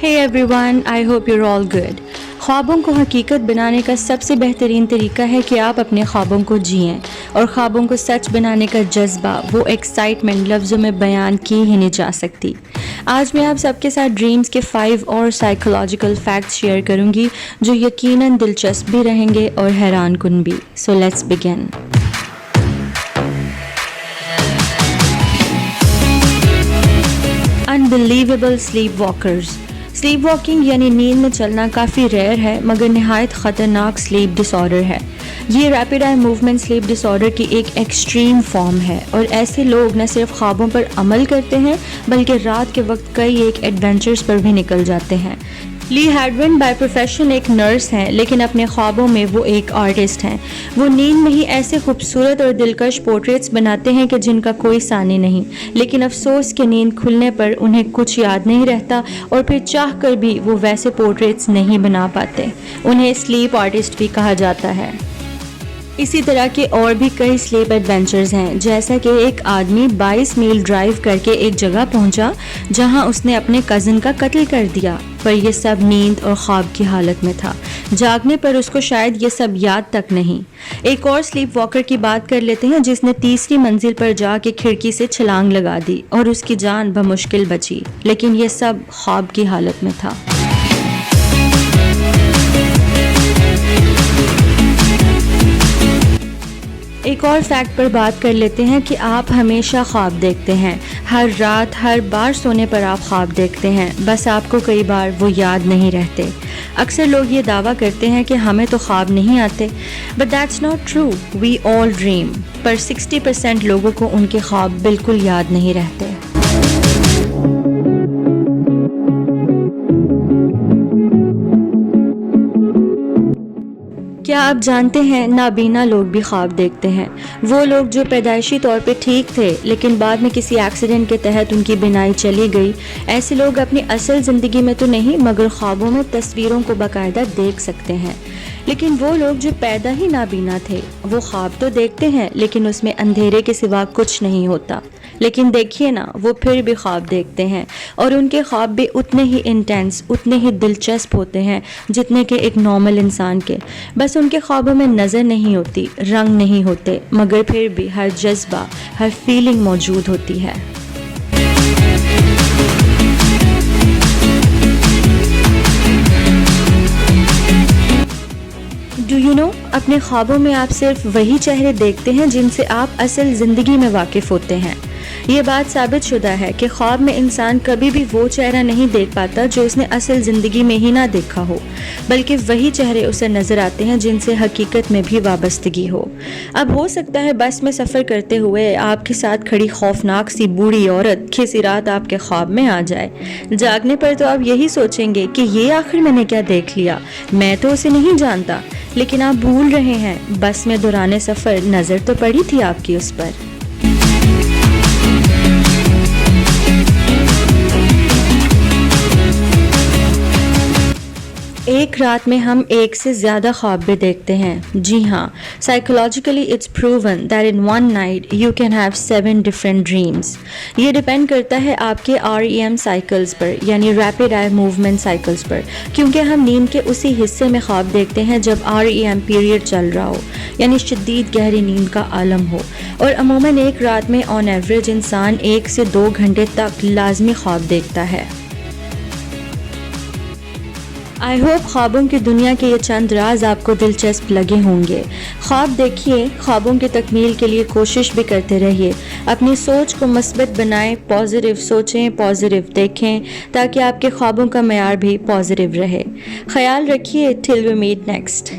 Hey everyone, I hope you're all good. ख्वाबों को हकीकत बनाने का सबसे बेहतरीन तरीका है कि आप अपने ख्वाबों को जिएं और ख्वाबों को सच बनाने का जज्बा, वो एक्साइटमेंट लफ्ज़ों में बयान की ही नहीं जा सकती। आज मैं आप सबके साथ ड्रीम्स के 5 और साइकोलॉजिकल फैक्ट्स शेयर करूंगी जो यकीनन दिलचस्प भी रहेंगे और हैरान कुन भी। So let's begin. Unbelievable sleep walkers. Sleep walking यानी नींद में चलना काफ़ी रेयर है मगर नहायत ख़तरनाक स्लीप डिसऑर्डर है। ये rapid eye movement sleep disorder की एक एक्सट्रीम फॉर्म है और ऐसे लोग न सिर्फ ख्वाबों पर अमल करते हैं बल्कि रात के वक्त कई एक एडवेंचर्स पर भी निकल जाते हैं। ली हैडविन बाय प्रोफेशन एक नर्स हैं लेकिन अपने ख्वाबों में वो एक आर्टिस्ट हैं। वो नींद में ही ऐसे खूबसूरत और दिलकश पोर्ट्रेट्स बनाते हैं कि जिनका कोई सानी नहीं, लेकिन अफसोस कि नींद खुलने पर उन्हें कुछ याद नहीं रहता और फिर चाह कर भी वो वैसे पोर्ट्रेट्स नहीं बना पाते। उन्हें स्लीप आर्टिस्ट भी कहा जाता है। इसी तरह के और भी कई स्लीप एडवेंचर्स हैं, जैसा कि एक आदमी 22 मील ड्राइव करके एक जगह पहुंचा जहां उसने अपने कज़न का कत्ल कर दिया, पर यह सब नींद और ख्वाब की हालत में था। जागने पर उसको शायद ये सब याद तक नहीं। एक और स्लीप वॉकर की बात कर लेते हैं जिसने तीसरी मंजिल पर जाके खिड़की से छलांग लगा दी और उसकी जान बमुश्किल बची, लेकिन ये सब ख्वाब की हालत में था। एक और फैक्ट पर बात कर लेते हैं कि आप हमेशा ख्वाब देखते हैं। हर रात हर बार सोने पर आप ख्वाब देखते हैं, बस आपको कई बार वो याद नहीं रहते। अक्सर लोग ये दावा करते हैं कि हमें तो ख्वाब नहीं आते, but that's not true. We all dream, पर 60% लोगों को उनके ख्वाब बिल्कुल याद नहीं रहते। क्या आप जानते हैं नाबीना लोग भी ख्वाब देखते हैं? वो लोग जो पैदाइशी तौर पे ठीक थे लेकिन बाद में किसी एक्सीडेंट के तहत उनकी बिनाई चली गई। ऐसे लोग अपनी असल ज़िंदगी में तो नहीं मगर ख्वाबों में तस्वीरों को बाकायदा देख सकते हैं। लेकिन वो लोग जो पैदा ही नाबीना थे वो ख्वाब तो देखते हैं लेकिन उसमें अंधेरे के सिवा कुछ नहीं होता। लेकिन देखिए ना, वो फिर भी ख्वाब देखते हैं और उनके ख्वाब भी उतने ही इंटेंस, उतने ही दिलचस्प होते हैं जितने के एक नॉर्मल इंसान के। बस उनके ख्वाबों में नज़र नहीं होती, रंग नहीं होते, मगर फिर भी हर जज्बा, हर फीलिंग मौजूद होती है। डू यू नो, अपने ख्वाबों में आप सिर्फ वही चेहरे देखते हैं जिनसे आप असल ज़िंदगी में वाकिफ़ होते हैं। ये बात साबित शुदा है कि ख्वाब में इंसान कभी भी वो चेहरा नहीं देख पाता जो उसने असल ज़िंदगी में ही ना देखा हो, बल्कि वही चेहरे उसे नज़र आते हैं जिनसे हकीकत में भी वाबस्तगी हो। अब हो सकता है बस में सफ़र करते हुए आपके साथ खड़ी खौफनाक सी बूढ़ी औरत किसी रात आपके ख्वाब में आ जाए। जागने पर तो आप यही सोचेंगे कि ये आखिर मैंने क्या देख लिया, मैं तो उसे नहीं जानता। लेकिन आप भूल रहे हैं बस में दौराने सफ़र नज़र तो पड़ी थी आपकी उस पर। एक रात में हम एक से ज़्यादा ख्वाब भी देखते हैं। जी हाँ, psychologically it's proven that in one night you can have 7 different dreams. ये डिपेंड करता है आपके REM साइकिल्स पर, यानी रैपिड आई मूवमेंट साइकिल्स पर, क्योंकि हम नींद के उसी हिस्से में ख्वाब देखते हैं जब REM पीरियड चल रहा हो, यानी शदीद गहरी नींद का आलम हो। और अमूमन एक रात में ऑन एवरेज इंसान 1 से 2 घंटे तक लाजमी ख्वाब देखता है। आई होप ख्वाबों की दुनिया के ये चंद राज आपको दिलचस्प लगे होंगे। ख्वाब देखिए, ख्वाबों की तकमील के लिए कोशिश भी करते रहिए। अपनी सोच को मस्बत बनाएं, पॉजिटिव सोचें, पॉजिटिव देखें, ताकि आपके ख्वाबों का मयार भी पॉजिटिव रहे। ख्याल रखिए, टिल वी मीट नेक्स्ट।